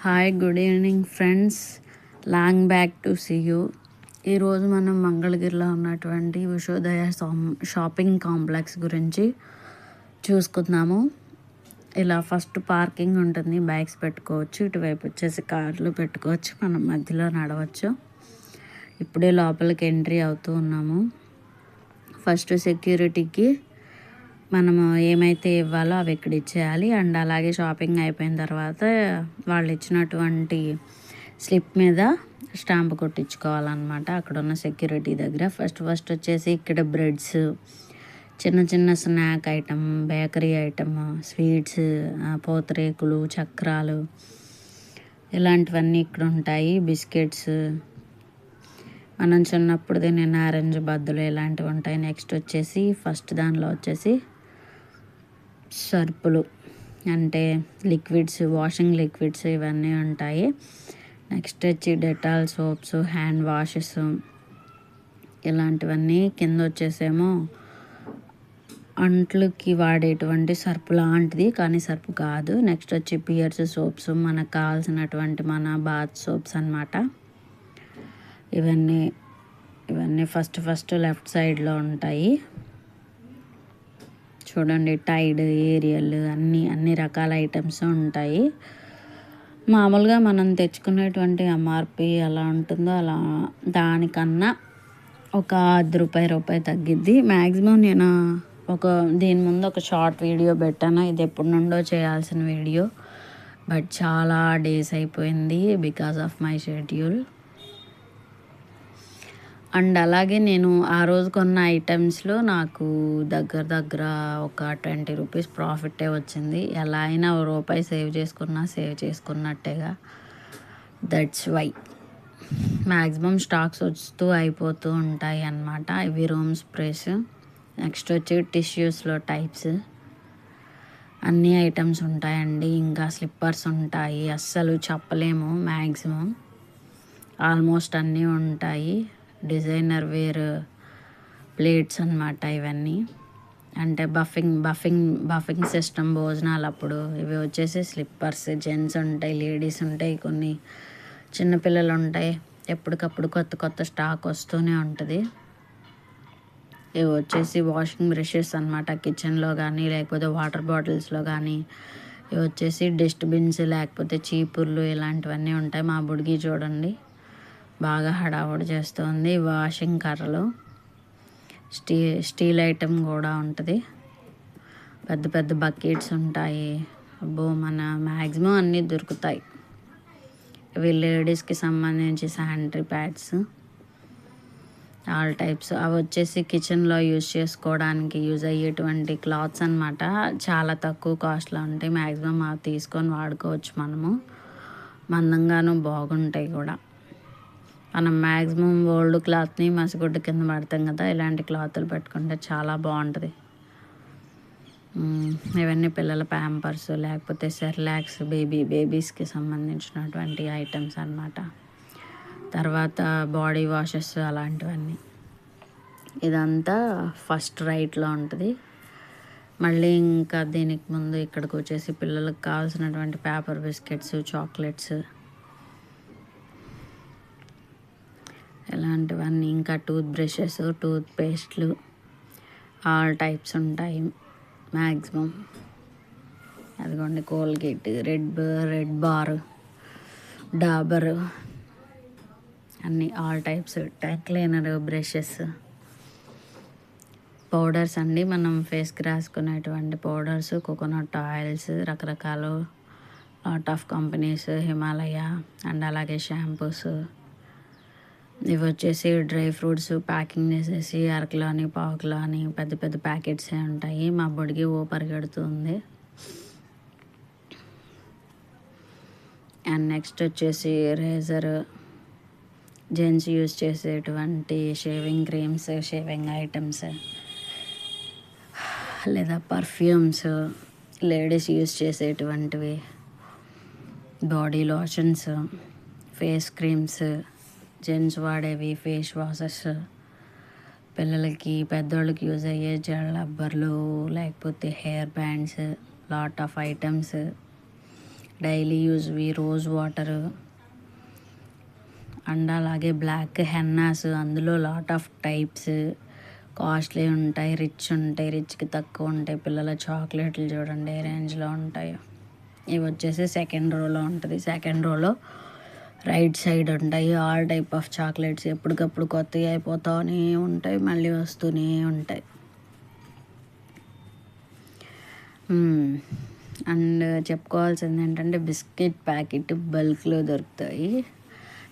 Hi, good evening friends. Long back to see you. ఈరోజు మనం మంగళగిరిలో ఉన్నటువంటి ఉషోదయ షాపింగ్ కాంప్లెక్స్ గురించి చూసుకుందాము. ఇలా ఫస్ట్ పార్కింగ్ ఉంటుంది, బైక్స్ పెట్టుకోవచ్చు. ఇటువైపు వచ్చేసి కార్లు పెట్టుకోవచ్చు, మనం మధ్యలో నడవచ్చు. ఇప్పుడే లోపలికి ఎంట్రీ అవుతూ ఉన్నాము. ఫస్ట్ సెక్యూరిటీకి మనము ఏమైతే ఇవ్వాలో అవి ఇక్కడ ఇచ్చేయాలి. అండ్ అలాగే షాపింగ్ అయిపోయిన తర్వాత వాళ్ళు ఇచ్చినటువంటి స్లిప్ మీద స్టాంప్ కొట్టించుకోవాలన్నమాట అక్కడ ఉన్న సెక్యూరిటీ దగ్గర. ఫస్ట్ వచ్చేసి ఇక్కడ బ్రెడ్స్, చిన్న చిన్న snack item, bakery item, sweets, పూతరేకులు, చక్రాలు ఇలాంటివన్నీ ఇక్కడ ఉంటాయి. బిస్కెట్స్, మనం చిన్నప్పుడు తినే నారింజ బద్దులు ఇలాంటివి ఉంటాయి. నెక్స్ట్ వచ్చేసి ఫస్ట్ దానిలో వచ్చేసి సర్పులు అంటే లిక్విడ్స్, వాషింగ్ లిక్విడ్స్ ఇవన్నీ ఉంటాయి. నెక్స్ట్ వచ్చి డెటాల్ సోప్స్, హ్యాండ్ వాషెస్ ఇలాంటివన్నీ. కింద వచ్చేసేమో అంట్లకి వాడేటువంటి సర్పు లాంటిది, కానీ సర్పు కాదు. నెక్స్ట్ వచ్చి పియర్స్ సోప్స్, మనకు కావాల్సినటువంటి మన బాత్ సోప్స్ అన్నమాట. ఇవన్నీ ఫస్ట్ లెఫ్ట్ సైడ్లో ఉంటాయి. చూడండి, టైడ్, ఏరియల్ అన్ని రకాల ఐటమ్స్ ఉంటాయి. మామూలుగా మనం తెచ్చుకునేటువంటి ఎంఆర్పి ఎలా ఉంటుందో అలా దానికన్నా ఒక రూపాయి తగ్గిద్ది. మ్యాక్సిమం నేను దీని ముందు ఒక షార్ట్ వీడియో పెట్టాను. ఇది ఎప్పటి నుండో చేయాల్సిన వీడియో, బట్ చాలా డేస్ అయిపోయింది because of my schedule. And అలాగే నేను ఆ రోజు కొన్న ఐటమ్స్లో నాకు దగ్గర ఒక 20 రూపీస్ ప్రాఫిటే వచ్చింది. ఎలా అయినా రూపాయి సేవ్ చేసుకున్నట్టేగా. దట్స్ వై మ్యాక్సిమం స్టాక్స్ వస్తూ అయిపోతూ ఉంటాయి అన్నమాట. ఇవి రూమ్ స్ప్రేస్. నెక్స్ట్ వచ్చి టిష్యూస్లో టైప్స్ అన్ని ఐటమ్స్ ఉంటాయండి. ఇంకా స్లిప్పర్స్ ఉంటాయి, అస్సలు చెప్పలేము. మ్యాక్సిమం ఆల్మోస్ట్ అన్నీ ఉంటాయి. డిజైనర్ వేర్ ప్లేట్స్ అన్నమాట ఇవన్నీ. అంటే బఫింగ్ సిస్టమ్ భోజనాలు అప్పుడు. ఇవి వచ్చేసి స్లిప్పర్స్. జెంట్స్ ఉంటాయి, లేడీస్ ఉంటాయి, కొన్ని చిన్నపిల్లలు ఉంటాయి. ఎప్పటికప్పుడు కొత్త స్టాక్ వస్తూనే ఉంటుంది. ఇవి వచ్చేసి వాషింగ్ బ్రషెస్ అన్నమాట, కిచెన్లో కానీ లేకపోతే వాటర్ బాటిల్స్లో కానీ. ఇవి వచ్చేసి డస్ట్బిన్స్ లేకపోతే చీపుర్లు ఇలాంటివన్నీ ఉంటాయి. మా బుడిగి చూడండి బాగా హడావుడి చేస్తుంది. వాషింగ్ కర్రలు, స్టీల్ ఐటమ్ కూడా ఉంటుంది. పెద్ద బకెట్స్ ఉంటాయి. మన మ్యాక్సిమం అన్నీ దొరుకుతాయి. ఇవి లేడీస్కి సంబంధించి శానిటరీ ప్యాడ్స్, ఆల్ టైప్స్. అవి వచ్చేసి కిచెన్లో యూజ్ చేసుకోవడానికి యూజ్ అయ్యేటువంటి క్లాత్స్ అన్నమాట. చాలా తక్కువ కాస్ట్లో ఉంటాయి. మ్యాక్సిమం అవి తీసుకొని వాడుకోవచ్చు మనము. మందంగాను బాగుంటాయి కూడా. మనం మ్యాక్సిమం ఓల్డ్ క్లాత్ని మసిగుడ్డ కింద పడతాం కదా, ఇలాంటి క్లాతులు పెట్టుకుంటే చాలా బాగుంటుంది. ఇవన్నీ పిల్లల ప్యాంపర్స్ లేకపోతే సెర్లాక్స్, బేబీస్కి సంబంధించినటువంటి ఐటమ్స్ అన్నమాట. తర్వాత బాడీ వాషెస్ అలాంటివన్నీ. ఇదంతా ఫస్ట్ రైట్లో ఉంటుంది. మళ్ళీ ఇంకా దీనికి ముందు ఇక్కడికి వచ్చేసి పిల్లలకు కావాల్సినటువంటి పేపర్ బిస్కెట్స్, చాక్లెట్స్ ఇలాంటివన్నీ. ఇంకా టూత్ బ్రషెస్, టూత్ పేస్ట్లు ఆల్ టైప్స్ ఉంటాయి మ్యాక్సిమం. అదిగోండి కోల్గేట్, రెడ్ బార్, డాబర్ అన్నీ all types. Tongue cleaner, brushes, powders అండి, మనం ఫేస్కి రాసుకునేటువంటి పౌడర్స్, కోకోనట్ ఆయిల్స్, రకరకాలు lot of companies, Himalaya and అలాగే షాంపూస్. ఇవి వచ్చేసి డ్రై ఫ్రూట్స్ ప్యాకింగ్ చేసేసి అరకిలో అని, పావుకిలో అని పెద్ద ప్యాకెట్సే ఉంటాయి. మా బొడిగి పరిగెడుతుంది. అండ్ నెక్స్ట్ వచ్చేసి రేజర్, జెంట్స్ యూజ్ చేసేటువంటి షేవింగ్ క్రీమ్స్, షేవింగ్ ఐటమ్స్ లేదా పర్ఫ్యూమ్స్, లేడీస్ యూజ్ చేసేటువంటివి, body lotions, face creams, gents వాడేవి ఫేస్ వాషెస్, పిల్లలకి పెద్దోళ్ళకి యూజ్ అయ్యే జెల్ రబ్బర్లు లేకపోతే hair bands, lot of items, daily యూజ్వి రోజ్ వాటరు అండ్ అలాగే బ్లాక్ హెన్నాస్, అందులో లాట్ ఆఫ్ టైప్స్, కాస్ట్లీ ఉంటాయి, రిచ్ ఉంటాయి, రిచ్కి తక్కువ ఉంటాయి. పిల్లల చాక్లెట్లు చూడండి ఏ రేంజ్లో ఉంటాయో. ఇవి వచ్చేసి సెకండ్ రోలో ఉంటుంది. సెకండ్ రోలో రైట్ సైడ్ ఉంటాయి ఆల్ టైప్ ఆఫ్ చాక్లెట్స్. ఎప్పటికప్పుడు కొత్తగా అయిపోతూనే ఉంటాయి, మళ్ళీ వస్తూనే ఉంటాయి. అండ్ చెప్పుకోవాల్సింది ఏంటంటే బిస్కెట్ ప్యాకెట్ బల్క్లో దొరుకుతాయి.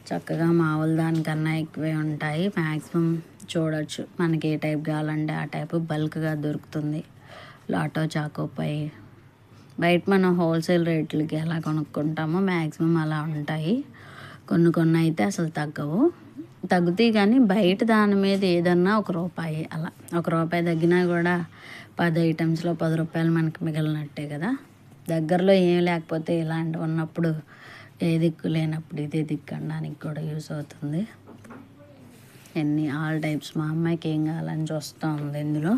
చక్కగా మామూలు దానికన్నా ఎక్కువే ఉంటాయి. మ్యాక్సిమం చూడొచ్చు మనకి ఏ టైప్ కావాలంటే ఆ టైపు బల్క్గా దొరుకుతుంది. లాటో, చాకోపై బయట మనం హోల్సేల్ రేట్లకి ఎలా కొనుక్కుంటామో మ్యాక్సిమం అలా ఉంటాయి. కొన్ని అయితే అసలు తగ్గుతాయి కానీ బయట దాని మీద ఏదన్నా ₹1 అలా ₹1 తగ్గినా కూడా 10 ఐటమ్స్లో ₹10 మనకి మిగిలినట్టే కదా. దగ్గరలో ఏం లేకపోతే ఇలాంటివి ఉన్నప్పుడు ఏ దిక్కు లేనప్పుడు ఇదే దిక్కు అనడానికి కూడా యూస్ అవుతుంది. ఎన్ని ఆల్ టైప్స్. మా అమ్మాయికి ఏం కావాలని చూస్తూ ఉంది ఇందులో.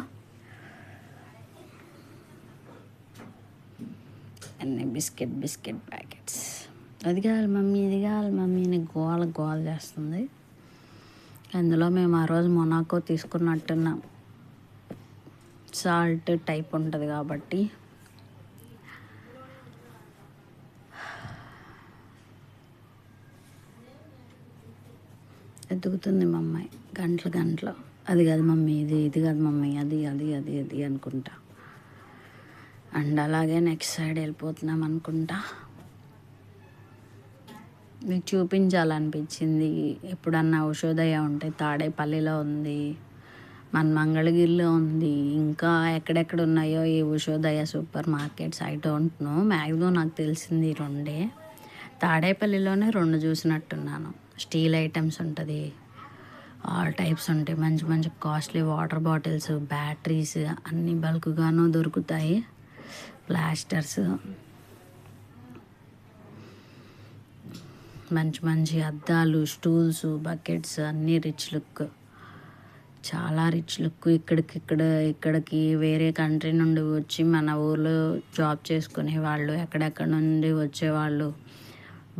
అన్ని బిస్కెట్ ప్యాకెట్స్. అది కావాలి మమ్మీ, ఇది కావాలి మమ్మీ అని గోల చేస్తుంది. అందులో మేము ఆ రోజు మొనాకో తీసుకున్నట్టున్నాం. సాల్ట్ టైప్ ఉంటుంది కాబట్టి. ఎదుగుతుంది మా అమ్మాయి గంటలు. అది కాదు మమ్మీ, ఇది కాదు మమ్మీ, అది అనుకుంటా. అండ్ అలాగే నెక్స్ట్ సైడ్ వెళ్ళిపోతున్నాం అనుకుంటా. మీకు చూపించాలనిపించింది. ఎప్పుడన్నా ఉషోదయ ఉంటే తాడేపల్లిలో ఉంది, మన మంగళగిరిలో ఉంది, ఇంకా ఎక్కడెక్కడ ఉన్నాయో ఈ Ushodaya super markets I don't know. Maximum నాకు తెలిసింది 2. తాడేపల్లిలోనే 2 చూసినట్టున్నాను. స్టీల్ ఐటమ్స్ ఉంటుంది, ఆల్ టైప్స్ ఉంటాయి. మంచి కాస్ట్లీ వాటర్ బాటిల్స్, బ్యాటరీస్ అన్నీ బల్క్గాను దొరుకుతాయి. ప్లాస్టర్స్, మంచి అద్దాలు, స్టూల్స్, బకెట్స్ అన్నీ రిచ్ లుక్, చాలా రిచ్ లుక్. ఇక్కడికి వేరే కంట్రీ నుండి వచ్చి మన ఊర్లో జాబ్ చేసుకునే వాళ్ళు, ఎక్కడెక్కడ నుండి వచ్చేవాళ్ళు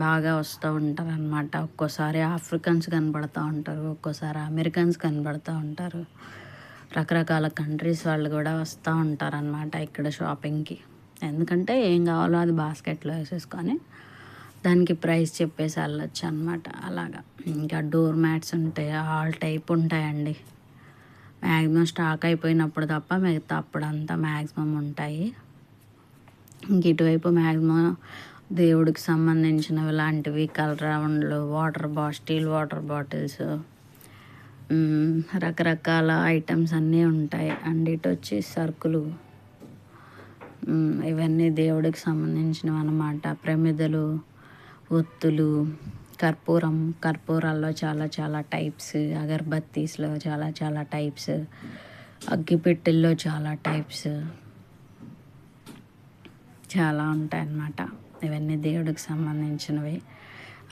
బాగా వస్తూ ఉంటారు అన్నమాట. ఒక్కోసారి ఆఫ్రికన్స్ కనబడుతూ ఉంటారు, ఒక్కోసారి అమెరికన్స్ కనబడుతూ ఉంటారు. రకరకాల కంట్రీస్ వాళ్ళు కూడా వస్తూ ఉంటారు అన్నమాట ఇక్కడ షాపింగ్కి. ఎందుకంటే ఏం కావాలో అది బాస్కెట్లో వేసేసుకొని దానికి ప్రైస్ చెప్పేసి వెళ్ళొచ్చు అనమాట. అలాగా. ఇంకా డోర్ మ్యాట్స్ ఉంటాయి, ఆల్ టైప్ ఉంటాయండి. మ్యాక్సిమం స్టాక్ అయిపోయినప్పుడు తప్ప మిగతా అప్పుడంతా మ్యాక్సిమం ఉంటాయి. ఇంక ఇటువైపు మ్యాక్సిమం దేవుడికి సంబంధించినవి లాంటివి, కలర్ రౌండ్లు, స్టీల్ వాటర్ బాటిల్స్, రకరకాల ఐటమ్స్ అన్నీ ఉంటాయి. అండ్ ఇటు వచ్చి సరుకులు, ఇవన్నీ దేవుడికి సంబంధించినవి అన్నమాట. ప్రమిదలు, ఒత్తులు, కర్పూరాల్లో చాలా టైప్స్, అగర్బత్తీస్లో చాలా టైప్స్, అగ్గిపెట్టెల్లో చాలా టైప్స్, చాలా ఉంటాయన్నమాట. ఇవన్నీ దేవుడికి సంబంధించినవి.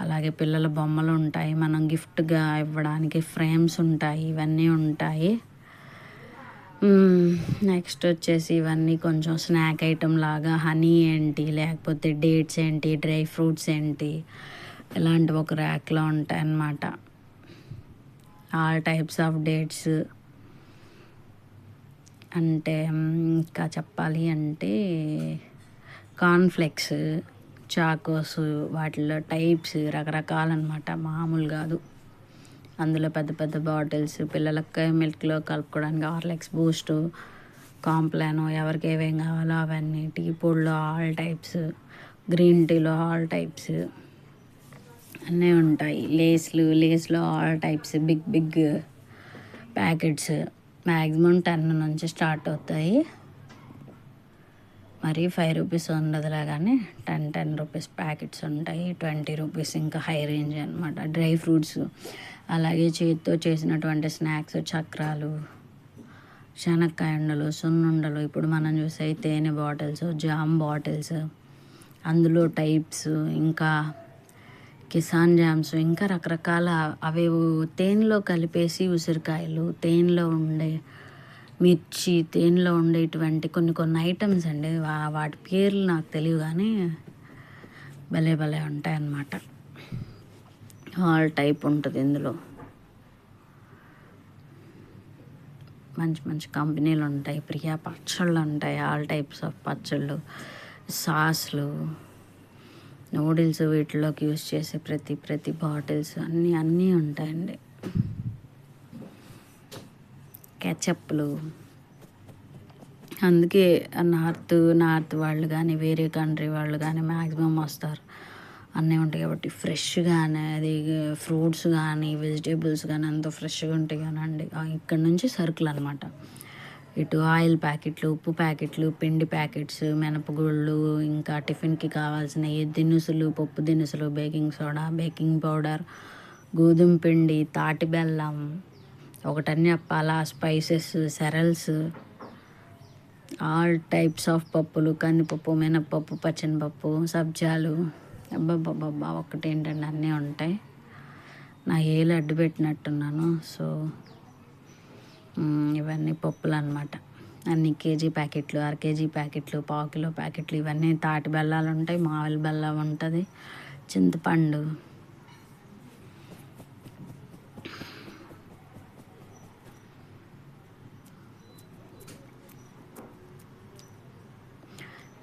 అలాగే పిల్లల బొమ్మలు ఉంటాయి, మనం గిఫ్ట్గా ఇవ్వడానికి ఫ్రేమ్స్ ఉంటాయి, ఇవన్నీ ఉంటాయి. నెక్స్ట్ వచ్చేసి ఇవన్నీ కొంచెం స్నాక్ ఐటమ్ లాగా, హనీ ఏంటి, లేకపోతే డేట్స్ ఏంటి, డ్రై ఫ్రూట్స్ ఏంటి, ఇలాంటివి ఒక ర్యాక్లో ఉంటాయి అన్నమాట. All types of dates. అంటే ఇంకా చెప్పాలి అంటే కార్న్ఫ్లెక్స్, చాకోస్, వాటిలో టైప్స్ రకరకాలన్నమాట, మామూలు కాదు. అందులో పెద్ద బాటిల్స్, పిల్లలకి మిల్క్లో కలుపుకోవడానికి హార్లిక్స్, బూస్ట్, కాంప్లాన్, ఎవరికి ఏమేం కావాలో అవన్నీ. టీ పొడిలో ఆల్ టైప్స్, గ్రీన్ టీలో ఆల్ టైప్స్ అన్నీ ఉంటాయి. లేస్లో all types, big packets. Maximum 10 నుంచి స్టార్ట్ అవుతాయి. మరి ₹5 ఉండదులే కానీ ₹10 ప్యాకెట్స్ ఉంటాయి. ₹20 ఇంకా హై రేంజ్ అనమాట. డ్రై ఫ్రూట్స్, అలాగే చేతితో చేసినటువంటి స్నాక్స్, చక్రాలు, శనక్కాయ ఉండలు, సున్నుండలు, ఇప్పుడు మనం చూసే తేనె బాటిల్స్, జామ్ బాటిల్స్, అందులో టైప్స్, ఇంకా కిసాన్ జామ్స్, ఇంకా రకరకాల అవి తేనెలో కలిపేసి ఉసిరికాయలు, తేనెలో ఉండే మిర్చి, తేనెలో ఉండేటువంటి కొన్ని ఐటమ్స్ అండి. వాటి పేర్లు నాకు తెలియదు కానీ భలే భలే ఉంటాయి అన్నమాట. ఆల్ టైప్ ఉంటుంది ఇందులో. మంచి మంచి కంపెనీలు ఉంటాయి. ప్రియా పచ్చళ్ళు ఉంటాయి, ఆల్ టైప్స్ ఆఫ్ పచ్చళ్ళు, సాస్లు, నూడిల్స్, వీటిలోకి యూస్ చేసే ప్రతి బాటిల్స్ అన్నీ ఉంటాయండి. కెచప్లు. అందుకే నార్త్ వాళ్ళు కానీ వేరే కంట్రీ వాళ్ళు కానీ మ్యాక్సిమం వస్తారు. అన్నీ ఉంటాయి కాబట్టి ఫ్రెష్ కానీ, అది ఫ్రూట్స్ కానీ వెజిటేబుల్స్ కానీ అంత ఫ్రెష్గా ఉంటాయి కానండి. ఇక్కడ నుంచి సరుకులు అనమాట. ఇటు ఆయిల్ ప్యాకెట్లు, ఉప్పు ప్యాకెట్లు, పిండి ప్యాకెట్స్, మినపగుళ్ళు, ఇంకా టిఫిన్కి కావాల్సిన దినుసులు, పప్పు దినుసులు, బేకింగ్ సోడా, బేకింగ్ పౌడర్, గోధుమ పిండి, తాటి బెల్లం, ఒకటన్నీ చెప్పాలా, spices, cereals, all types of పప్పులు, కందిపప్పు, మినపప్పు, పచ్చెనపప్పు, సబ్జాలు, అబ్బబ్బబ్బబ్బా ఒక్కటేంటండి అన్నీ ఉంటాయి. నా ఏలు అడ్డు పెట్టినట్టున్నాను. సో ఇవన్నీ పప్పులు అన్నమాట. అన్ని కేజీ ప్యాకెట్లు, అర కేజీ ప్యాకెట్లు, పావు కిలో ప్యాకెట్లు, ఇవన్నీ తాటి బెల్లాలు ఉంటాయి, మామిడి బెల్లం ఉంటుంది, చింతపండు.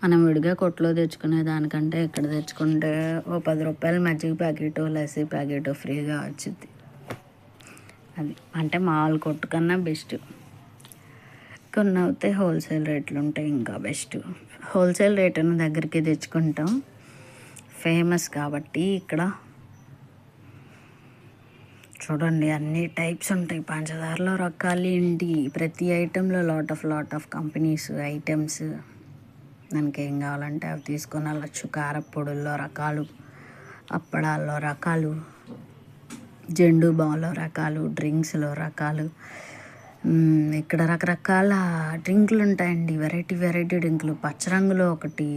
మనం విడిగా కొట్లో తెచ్చుకునే దానికంటే ఇక్కడ తెచ్చుకుంటే ఓ 10 రూపాయలు మజ్జిగ ప్యాకెట్, లస్సీ ప్యాకెట్ ఫ్రీగా వచ్చింది. అది అంటే మామూలు కొట్టు కన్నా బెస్ట్. కొన్ని అవుతాయి హోల్సేల్ రేట్లు ఉంటాయి, ఇంకా బెస్ట్. హోల్సేల్ రేటును దగ్గరికి తెచ్చుకుంటాం, ఫేమస్ కాబట్టి. ఇక్కడ చూడండి అన్ని టైప్స్ ఉంటాయి. పంచదారలో రకాలు ఏంటి, ప్రతి ఐటెంలో లాట్ ఆఫ్ కంపెనీస్, ఐటమ్స్. మనకి ఏం కావాలంటే అవి తీసుకొని వెళ్ళచ్చు. కారపొడుల్లో రకాలు, అప్పడాల్లో రకాలు, జెండు బాంలో రకాలు, డ్రింక్స్లో రకాలు. ఇక్కడ రకరకాల డ్రింకులు ఉంటాయండి, వెరైటీ డ్రింకులు. పచ్చ రంగులో ఒకటి,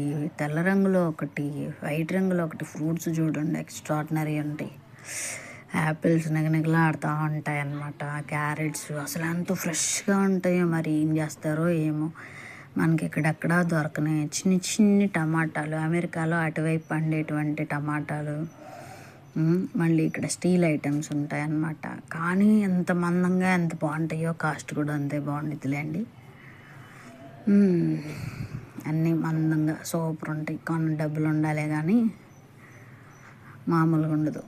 తెల్ల రంగులో ఒకటి, వైట్ రంగులో ఒకటి. ఫ్రూట్స్ చూడండి ఎక్స్ట్రాడినరీ ఉంటాయి. యాపిల్స్ నిగనిగలాడుతూ ఉంటాయి అన్నమాట. క్యారెట్స్ అసలు ఎంతో ఫ్రెష్గా ఉంటాయో, మరి ఏం చేస్తారో ఏమో. మనకి ఇక్కడెక్కడ దొరకనే చిన్ని టమాటాలు, అమెరికాలో అటువైపు పండేటువంటి టమాటాలు. మళ్ళీ ఇక్కడ స్టీల్ ఐటమ్స్ ఉంటాయన్నమాట. కానీ ఎంత మందంగా ఎంత బాగుంటాయో, కాస్ట్ కూడా అంతే బాగుండిద్దిలేండి. అన్నీ మందంగా సూపర్ ఉంటాయి. కొన్ని డబ్బులు ఉండాలి కానీ మామూలుగా ఉండదు.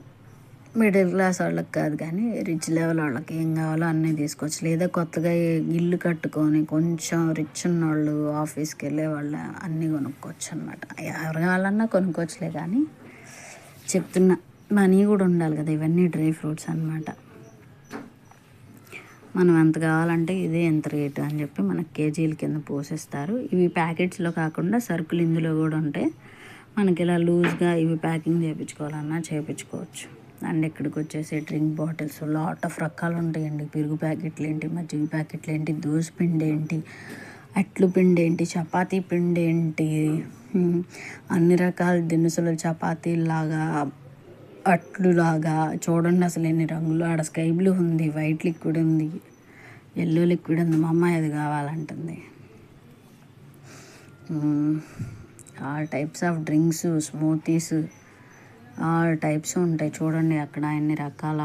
మిడిల్ క్లాస్ వాళ్ళకి కాదు కానీ రిచ్ లెవెల్ వాళ్ళకి ఏం కావాలో అన్నీ తీసుకోవచ్చు. లేదా కొత్తగా ఇల్లు కట్టుకొని కొంచెం రిచ్ ఉన్నవాళ్ళు, ఆఫీస్కి వెళ్ళే వాళ్ళు అన్నీ కొనుక్కోవచ్చు అనమాట. ఎవరు కావాలన్నా కొనుక్కోవచ్చులే కానీ చెప్తున్నా, మనీ కూడా ఉండాలి కదా. ఇవన్నీ డ్రై ఫ్రూట్స్ అనమాట. మనం ఎంత కావాలంటే ఇదే ఎంత రేటు అని చెప్పి మనకు కేజీల కింద పోసేస్తారు. ఇవి ప్యాకెట్స్లో కాకుండా సరుకులు ఇందులో కూడా ఉంటాయి. మనకి ఇలా లూజ్గా ఇవి ప్యాకింగ్ చేయించుకోవాలన్నా చేయించుకోవచ్చు. అండ్ ఇక్కడికి వచ్చేసి డ్రింక్ బాటిల్స్ లాట్ ఆఫ్ రకాలు ఉంటాయండి. పెరుగు ప్యాకెట్లు ఏంటి, మజ్జిగ ప్యాకెట్లు ఏంటి, దోశ పిండి ఏంటి, అట్లు పిండి ఏంటి, చపాతీ పిండి ఏంటి, అన్ని రకాల దినుసులు, చపాతీలాగా, అట్లులాగా. చూడండి అసలు ఎన్ని రంగులు. ఆడ స్కై బ్లూ ఉంది, వైట్ లిక్విడ్ ఉంది, ఎల్లో లిక్విడ్ ఉంది. మా అమ్మాయి అది కావాలంటుంది. All types of drinks, smoothies, all types ఉంటాయి. చూడండి అక్కడ ఎన్ని రకాల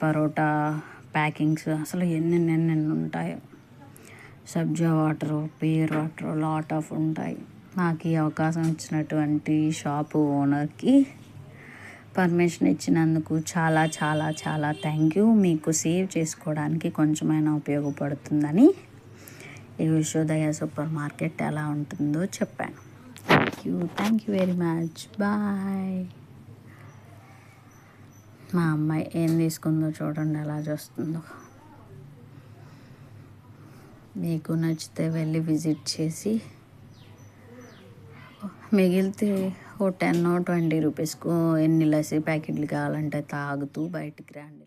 పరోటా ప్యాకింగ్స్, అసలు ఎన్ని ఉంటాయో. సబ్జా water, pear water, lot of ఉంటాయి. నాకు ఈ అవకాశం ఇచ్చినటువంటి షాపు ఓనర్కి పర్మిషన్ ఇచ్చినందుకు చాలా చాలా చాలా థ్యాంక్ యూ. మీకు సేవ్ చేసుకోవడానికి కొంచెమైనా ఉపయోగపడుతుందని ఈ విశ్వోదయ సూపర్ మార్కెట్ ఎలా ఉంటుందో చెప్పాను. Thank you very much. Bye. మా అమ్మాయి ఏం తీసుకుందో చూడండి ఎలా చూస్తుందో. మీకు నచ్చితే వెళ్ళి విజిట్ చేసి మిగిలితే ఓ 10 or 20 రూపీస్కు ఎన్ని లస్సీ ప్యాకెట్లు కావాలంటే తాగుతూ బయటికి రండి.